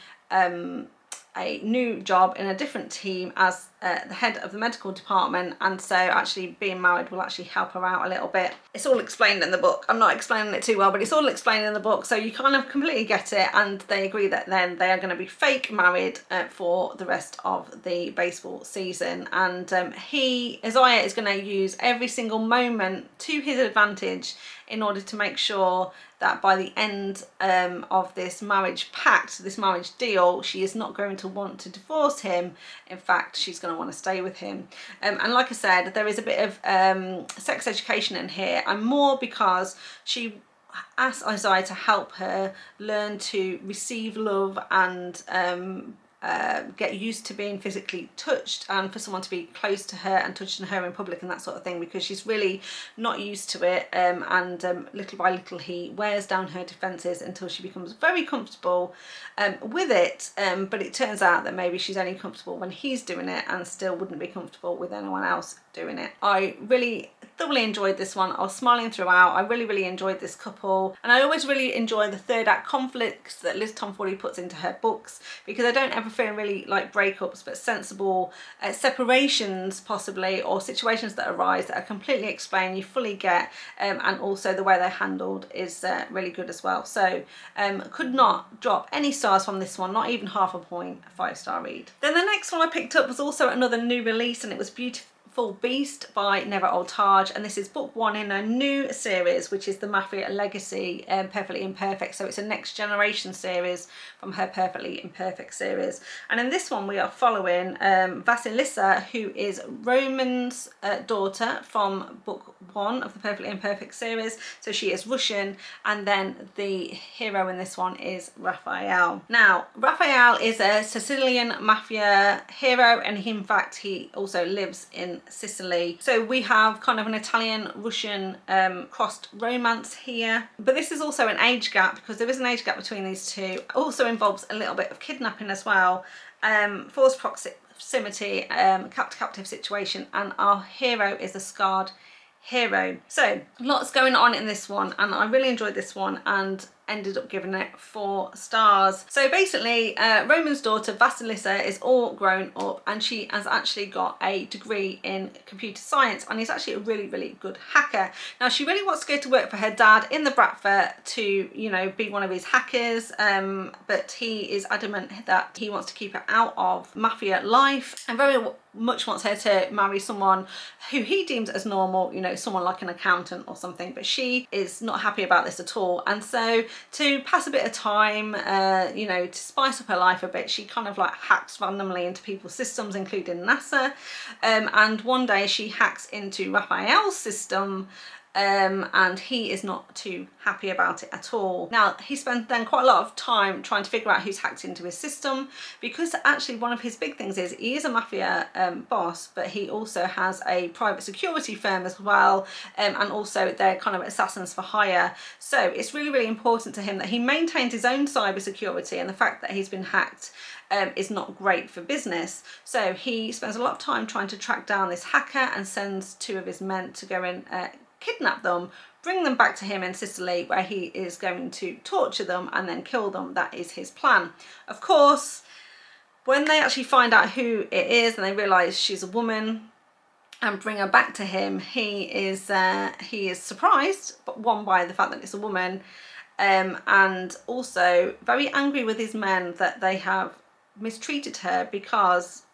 Speaker 1: new job in a different team as the head of the medical department, and so actually being married will actually help her out a little bit. It's all explained in the book. I'm not explaining it too well, but it's all explained in the book, so you kind of completely get it. And they agree that then they are going to be fake married for the rest of the baseball season. And Isaiah is going to use every single moment to his advantage in order to make sure that by the end of this marriage pact, this marriage deal, she is not going to want to divorce him. In fact, she's going to want to stay with him. And like I said, there is a bit of sex education in here, and more because she asked Isaiah to help her learn to receive love and get used to being physically touched, and for someone to be close to her and touching her in public and that sort of thing, because she's really not used to it, and little by little he wears down her defences until she becomes very comfortable with it, but it turns out that maybe she's only comfortable when he's doing it and still wouldn't be comfortable with anyone else doing it. I really thoroughly enjoyed this one. I was smiling throughout. I really enjoyed this couple, and I always really enjoy the third act conflicts that Liz Tomforde puts into her books, because I don't ever feel really like breakups, but sensible separations possibly, or situations that arise that are completely explained, you fully get, and also the way they're handled is really good as well. So could not drop any stars from this one, not even half a point, a 5-star read. Then the next one I picked up was also another new release, and it was Beautiful Full Beast by Neva Altaj, and this is book 1 in a new series, which is the Mafia Legacy, Perfectly Imperfect. So it's a next generation series from her Perfectly Imperfect series. And in this one we are following Vasilisa, who is Roman's daughter from book 1 of the Perfectly Imperfect series. So she is Russian, and then the hero in this one is Raphael. Now, Raphael is a Sicilian mafia hero, and in fact he also lives in Sicily. So we have kind of an Italian-Russian crossed romance here. But this is also an age gap, because there is an age gap between these two. It also involves a little bit of kidnapping as well, forced proximity, captive situation, and our hero is a scarred hero. So lots going on in this one, and I really enjoyed this one and ended up giving it 4 stars. So basically, Roman's daughter Vasilisa is all grown up, and she has actually got a degree in computer science, and is actually a really good hacker. Now she really wants to go to work for her dad in the Bradford to, you know, be one of his hackers, but he is adamant that he wants to keep her out of mafia life, and very much wants her to marry someone who he deems as normal, you know, someone like an accountant or something. But she is not happy about this at all, and so to pass a bit of time, you know, to spice up her life a bit, she kind of like hacks randomly into people's systems, including NASA, and one day she hacks into Raphael's system, and he is not too happy about it at all. Now he spends then quite a lot of time trying to figure out who's hacked into his system, because actually one of his big things is he is a mafia boss, but he also has a private security firm as well, and also they're kind of assassins for hire. So it's really important to him that he maintains his own cyber security, and the fact that he's been hacked is not great for business. So he spends a lot of time trying to track down this hacker, and sends 2 of his men to go and kidnap them, bring them back to him in Sicily, where he is going to torture them and then kill them. That is his plan. Of course, when they actually find out who it is and they realise she's a woman and bring her back to him, he is surprised, but one, by the fact that it's a woman, and also very angry with his men that they have mistreated her, because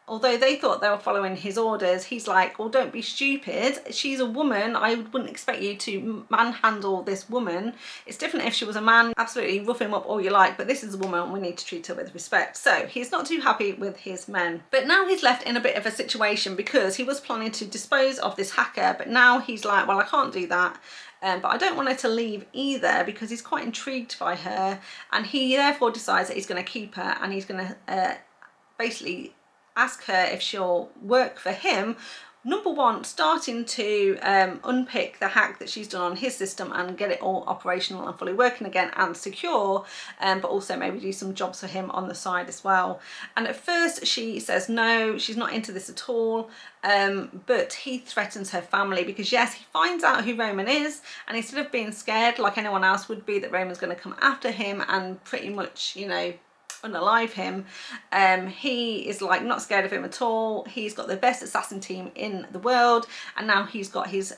Speaker 1: although they thought they were following his orders, he's like, well, don't be stupid. She's a woman. I wouldn't expect you to manhandle this woman. It's different if she was a man. Absolutely rough him up all you like, but this is a woman. We need to treat her with respect. So he's not too happy with his men. But now he's left in a bit of a situation, because he was planning to dispose of this hacker, but now he's like, well, I can't do that. But I don't want her to leave either, because he's quite intrigued by her, and he therefore decides that he's going to keep her, and he's going to basically ask her if she'll work for him. Number 1, starting to unpick the hack that she's done on his system and get it all operational and fully working again and secure, but also maybe do some jobs for him on the side as well. And at first she says no, she's not into this at all, but he threatens her family, because yes, he finds out who Roman is, and instead of being scared like anyone else would be that Roman's going to come after him and pretty much, you know, unalive him, he is like not scared of him at all. He's got the best assassin team in the world, and now he's got his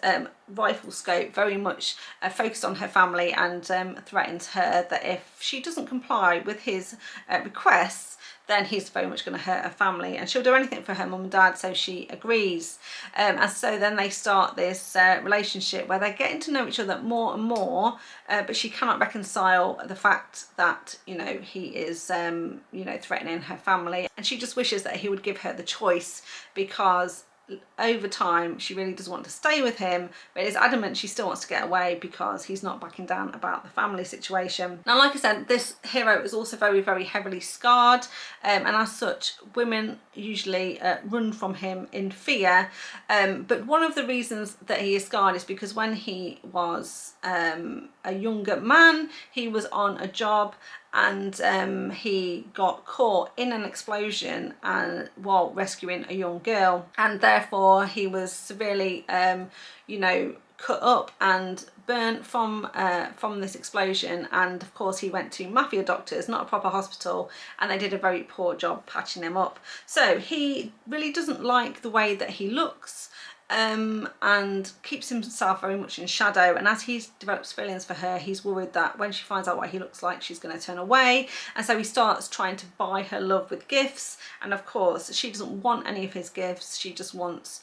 Speaker 1: rifle scope very much focused on her family, and threatens her that if she doesn't comply with his requests, then he's very much going to hurt her family, and she'll do anything for her mum and dad, so she agrees. And so then they start this relationship where they're getting to know each other more and more, but she cannot reconcile the fact that, you know, he is, you know, threatening her family, and she just wishes that he would give her the choice, because over time she really does want to stay with him, but is adamant she still wants to get away because he's not backing down about the family situation. Now, like I said, this hero is also very heavily scarred, and as such women usually run from him in fear, but one of the reasons that he is scarred is because when he was a younger man, he was on a job, and he got caught in an explosion while rescuing a young girl, and therefore he was severely you know, cut up and burnt from this explosion. And of course he went to mafia doctors, not a proper hospital, and they did a very poor job patching him up. So he really doesn't like the way that he looks, and keeps himself very much in shadow. And as he develops feelings for her, he's worried that when she finds out what he looks like, she's going to turn away. And so he starts trying to buy her love with gifts. And of course, she doesn't want any of his gifts. She just wants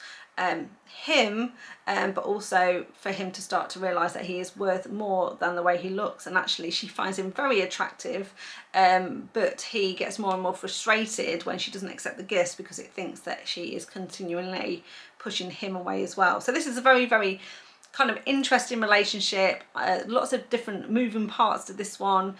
Speaker 1: him, but also for him to start to realise that he is worth more than the way he looks. And actually she finds him very attractive, but he gets more and more frustrated when she doesn't accept the gifts, because it thinks that she is continually pushing him away as well. So this is a very, very kind of interesting relationship. Lots of different moving parts to this one,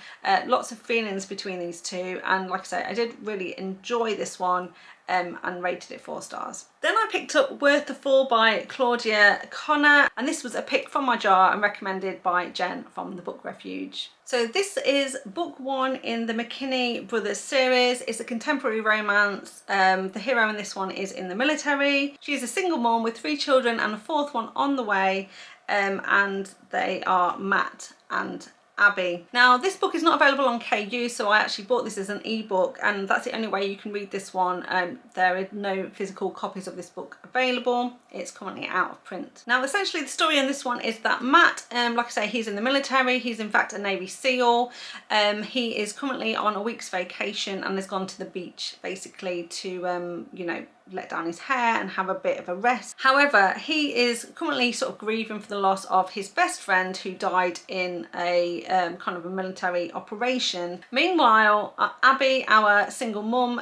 Speaker 1: lots of feelings between these two, and like I say, I did really enjoy this one, and rated it 4 stars. Then I picked up Worth the Fall by Claudia Connor, and this was a pick from my jar and recommended by Jen from the Book Refuge. So this is book 1 in the McKinney Brothers series. It's a contemporary romance. The hero in this one is in the military. She's a single mom with 3 children and a 4th one on the way, and they are Matt and Abby. Now this book is not available on KU, so I actually bought this as an ebook, and that's the only way you can read this one. There are no physical copies of this book available. It's currently out of print. Now essentially the story in this one is that Matt, like I say, he's in the military. He's in fact a Navy SEAL. He is currently on a week's vacation and has gone to the beach basically to you know, let down his hair and have a bit of a rest. However, he is currently sort of grieving for the loss of his best friend who died in a kind of a military operation. Meanwhile, Abby, our single mum,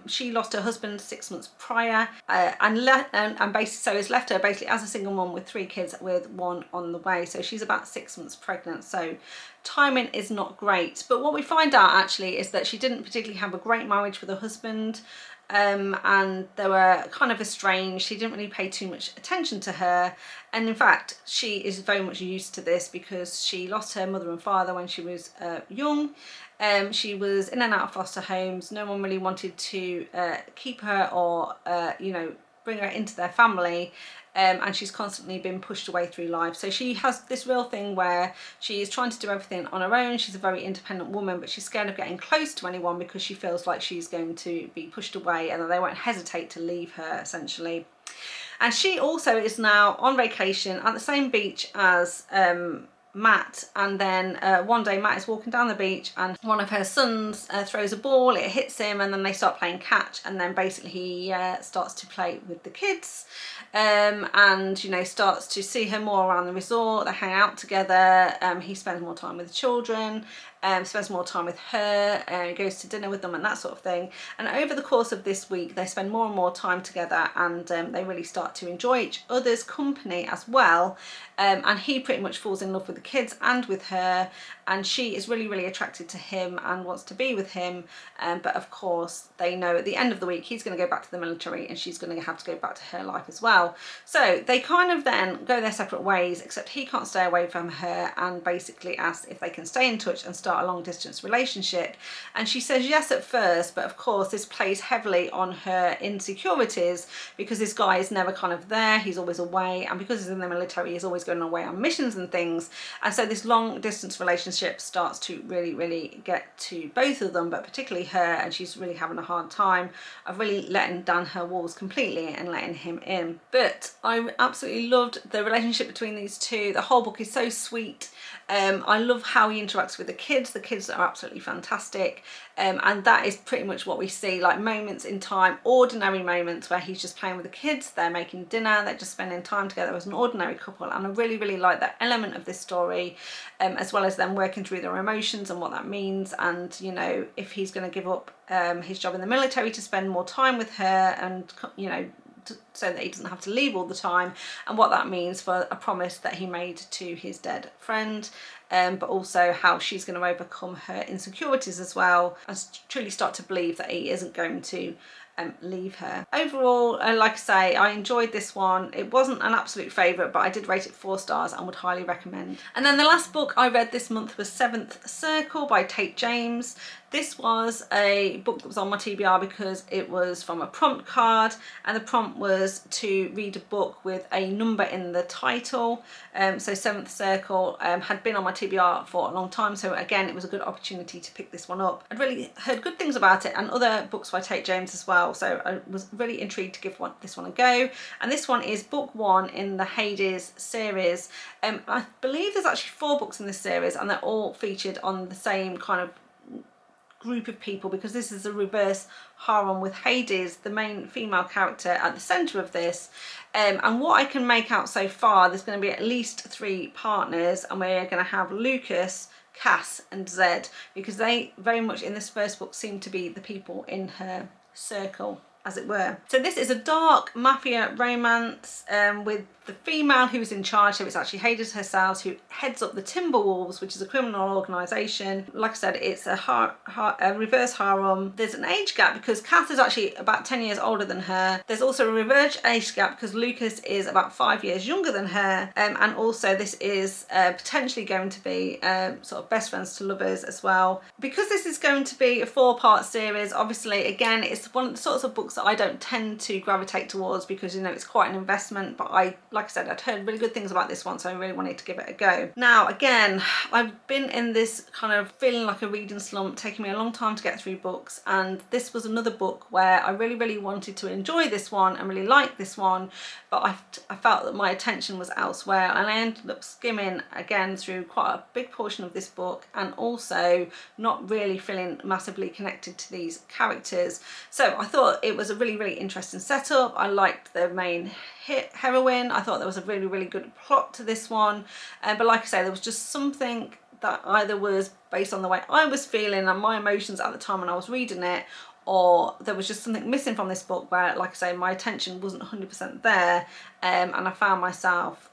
Speaker 1: she lost her husband 6 months prior, and basically so has left her basically as a single mum with 3 kids with 1 on the way. So she's about 6 months pregnant. So timing is not great. But what we find out actually is that she didn't particularly have a great marriage with her husband. And they were kind of estranged. He didn't really pay too much attention to her, and in fact she is very much used to this because she lost her mother and father when she was young. She was in and out of foster homes. No one really wanted to keep her or you know, bring her into their family. And she's constantly been pushed away through life. So she has this real thing where she is trying to do everything on her own. She's a very independent woman, but she's scared of getting close to anyone because she feels like she's going to be pushed away and that they won't hesitate to leave her, essentially. And she also is now on vacation at the same beach as Matt, and then one day Matt is walking down the beach and one of her sons throws a ball, it hits him, and then they start playing catch, and then basically he starts to play with the kids, and you know, starts to see her more around the resort. They hang out together. He spends more time with the children, spends more time with her, goes to dinner with them and that sort of thing. And over the course of this week they spend more and more time together, and they really start to enjoy each other's company as well. And he pretty much falls in love with the kids and with her, and she is really, really attracted to him and wants to be with him. But of course they know at the end of the week he's going to go back to the military and she's going to have to go back to her life as well. So they kind of then go their separate ways, except he can't stay away from her and basically asks if they can stay in touch and start a long distance relationship. And she says yes at first, but of course this plays heavily on her insecurities because this guy is never kind of there. He's always away, and because he's in the military he's always going away on missions and things. And so this long distance relationship starts to really, really get to both of them, but particularly her, and she's really having a hard time of really letting down her walls completely and letting him in. But I absolutely loved the relationship between these two. The whole book is so sweet. I love how he interacts with the kids. The kids are absolutely fantastic, and that is pretty much what we see, like moments in time, ordinary moments where he's just playing with the kids, they're making dinner, they're just spending time together as an ordinary couple. And I really, really like that element of this story, as well as them working through their emotions and what that means, and you know, if he's going to give up his job in the military to spend more time with her, and you know, so that he doesn't have to leave all the time, and what that means for a promise that he made to his dead friend, but also how she's going to overcome her insecurities as well and truly start to believe that he isn't going to leave her. Overall, like I say, I enjoyed this one. It wasn't an absolute favourite, but I did rate it 4 stars and would highly recommend. And then the last book I read this month was Seventh Circle by Tate James. This was a book that was on my TBR because it was from a prompt card, and the prompt was to read a book with a number in the title. So Seventh Circle had been on my TBR for a long time, so again it was a good opportunity to pick this one up. I'd really heard good things about it and other books by Tate James as well, so I was really intrigued to give this one a go. And this one is book 1 in the Hades series. I believe there's actually 4 books in this series, and they're all featured on the same kind of group of people, because this is a reverse harem with Hades, the main female character, at the centre of this. And what I can make out so far, there's going to be at least 3 partners, and we're going to have Lucas, Cass and Zed, because they very much in this first book seem to be the people in her circle, as it were. So this is a dark mafia romance with the female who's in charge. So it's actually Hades herself who heads up the Timberwolves, which is a criminal organisation. Like I said, it's a reverse harem. There's an age gap because Cass is actually about 10 years older than her. There's also a reverse age gap because Lucas is about 5 years younger than her. And also this is potentially going to be sort of best friends to lovers as well. Because this is going to be a 4-part series, obviously, again, it's one of the sorts of books that I don't tend to gravitate towards because, you know, it's quite an investment, but like I said, I'd heard really good things about this one, so I really wanted to give it a go. Now, again, I've been in this kind of feeling like a reading slump, taking me a long time to get through books, and this was another book where I really wanted to enjoy this one and really like this one, but I felt that my attention was elsewhere, and I ended up skimming again through quite a big portion of this book and also not really feeling massively connected to these characters. So I thought it was a really interesting setup. I liked the main heroine. I thought there was a really good plot to this one, but like I say, there was just something that either was based on the way I was feeling and my emotions at the time when I was reading it, or there was just something missing from this book where, like I say, my attention wasn't 100% there, and I found myself,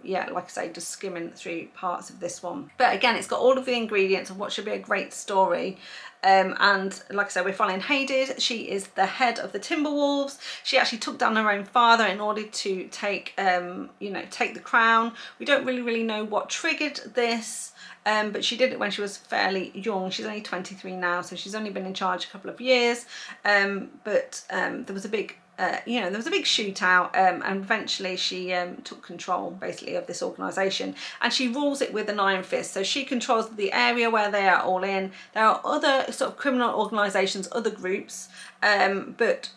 Speaker 1: yeah, like I say, just skimming through parts of this one. But again, it's got all of the ingredients of what should be a great story. And like I said, we're following Hades. She is the head of the Timberwolves. She actually took down her own father in order to take, you know, take the crown. We don't really know what triggered this. But she did it when she was fairly young. She's only 23 now, so she's only been in charge a couple of years. But there was a big, you know, there was a big shootout, and eventually she took control, basically, of this organisation. And she rules it with an iron fist. So she controls the area where they are all in. There are other sort of criminal organisations, other groups, but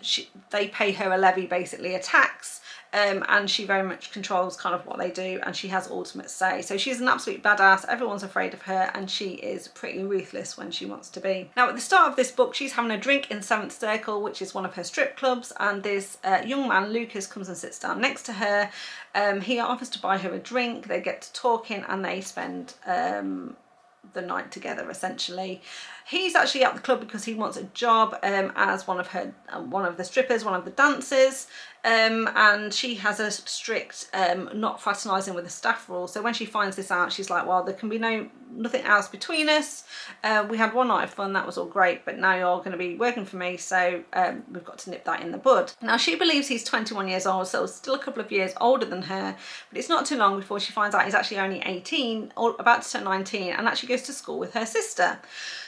Speaker 1: they pay her a levy, basically, a tax. And she very much controls kind of what they do, and she has ultimate say. So she's an absolute badass, everyone's afraid of her, and she is pretty ruthless when she wants to be. Now, at the start of this book, she's having a drink in Seventh Circle, which is one of her strip clubs, and this young man, Lucas, comes and sits down next to her. He offers to buy her a drink, they get to talking, and they spend the night together, essentially. He's actually at the club because he wants a job as one of the strippers, one of the dancers, and she has a strict not fraternising with the staff rule. So when she finds this out, she's like, well, there can be nothing else between us. We had one night of fun, that was all great, but now you're going to be working for me, so we've got to nip that in the bud. Now, she believes he's 21 years old, so still a couple of years older than her, but it's not too long before she finds out he's actually only 18, or about to turn 19, and actually goes to school with her sister.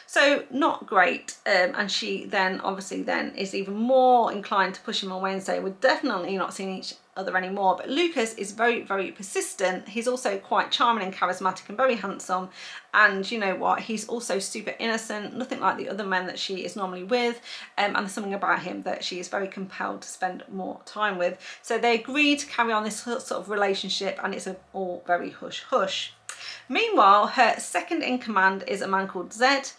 Speaker 1: So not great, and she then obviously then is even more inclined to push him away and say, we're definitely not seeing each other anymore. But Lucas is very persistent. He's also quite charming and charismatic and very handsome, and you know what, he's also super innocent, nothing like the other men that she is normally with, and there's something about him that she is very compelled to spend more time with. So they agree to carry on this sort of relationship, and it's all very hush. Meanwhile, her second in command is a man called Zed.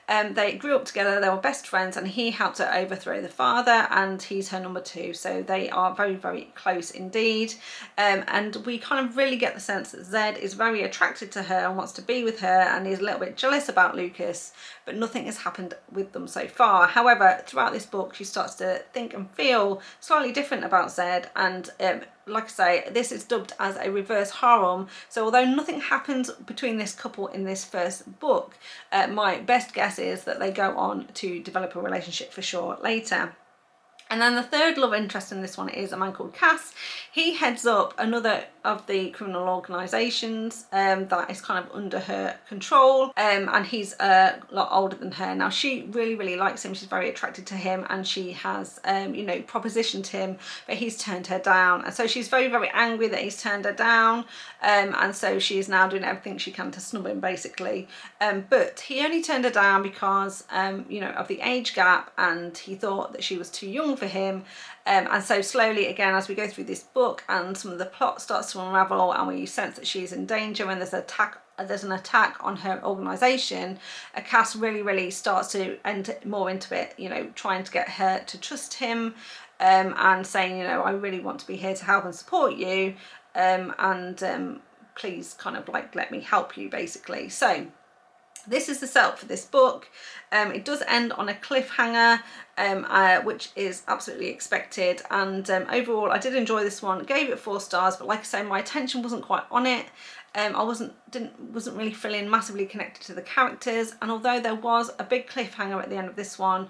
Speaker 1: They grew up together, they were best friends, and he helped her overthrow the father, and he's her number 2, so they are very close indeed. And we kind of really get the sense that Zed is very attracted to her and wants to be with her, and is a little bit jealous about Lucas, but nothing has happened with them so far. However, throughout this book, she starts to think and feel slightly different about Zed, and like I say, this is dubbed as a reverse harem. So although nothing happens between this couple in this first book, my best guess is that they go on to develop a relationship for sure later. And then the third love interest in this one is a man called Cass. He heads up another of the criminal organisations that is kind of under her control, and he's a lot older than her. Now she really likes him, she's very attracted to him, and she has you know, propositioned him, but he's turned her down, and so she's very angry that he's turned her down, and so she is now doing everything she can to snub him basically, but he only turned her down because you know, of the age gap, and he thought that she was too young for him, and so slowly again as we go through this book and some of the plot starts to unravel and we sense that she's in danger when there's an attack on her organisation, Cass really starts to enter more into it, you know, trying to get her to trust him, and saying, you know, I really want to be here to help and support you, and please kind of like let me help you basically. So this is the setup for this book. It does end on a cliffhanger, which is absolutely expected, and overall I did enjoy this one. Gave it 4 stars, but like I say, my attention wasn't quite on it. I wasn't really feeling massively connected to the characters, and although there was a big cliffhanger at the end of this one,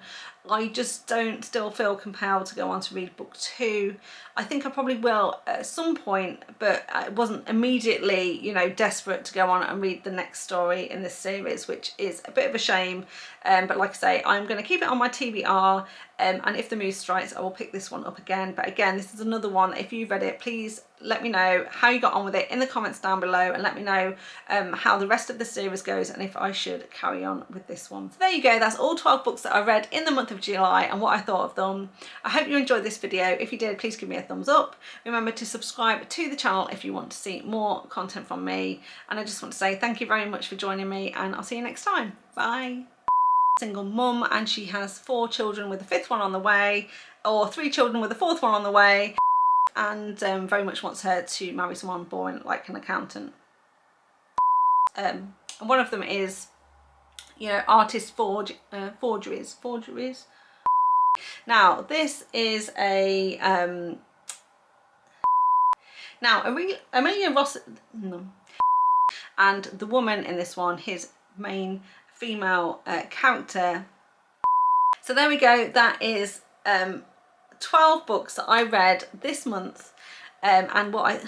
Speaker 1: I just don't still feel compelled to go on to read book 2. I think I probably will at some point, but I wasn't immediately, you know, desperate to go on and read the next story in this series, which is a bit of a shame. But like I say, I'm going to keep it on my TBR, and if the mood strikes, I will pick this one up again. But again, this is another one. If you've read it, please let me know how you got on with it in the comments down below, and let me know how the rest of the series goes and if I should carry on with this one. So there you go, that's all 12 books that I read in the month of July and what I thought of them. I hope you enjoyed this video. If you did, please give me a thumbs up. Remember to subscribe to the channel if you want to see more content from me, and I just want to say thank you very much for joining me, and I'll see you next time. Bye. Single mum, and she has 4 children with a 5th one on the way, or 3 children with a 4th one on the way, and very much wants her to marry someone boring like an accountant. And one of them is, you know, artist forgeries. Now this is a now Emilia Rossi, and the woman in this one, his main female character. So there we go, that is 12 books that I read this month, and what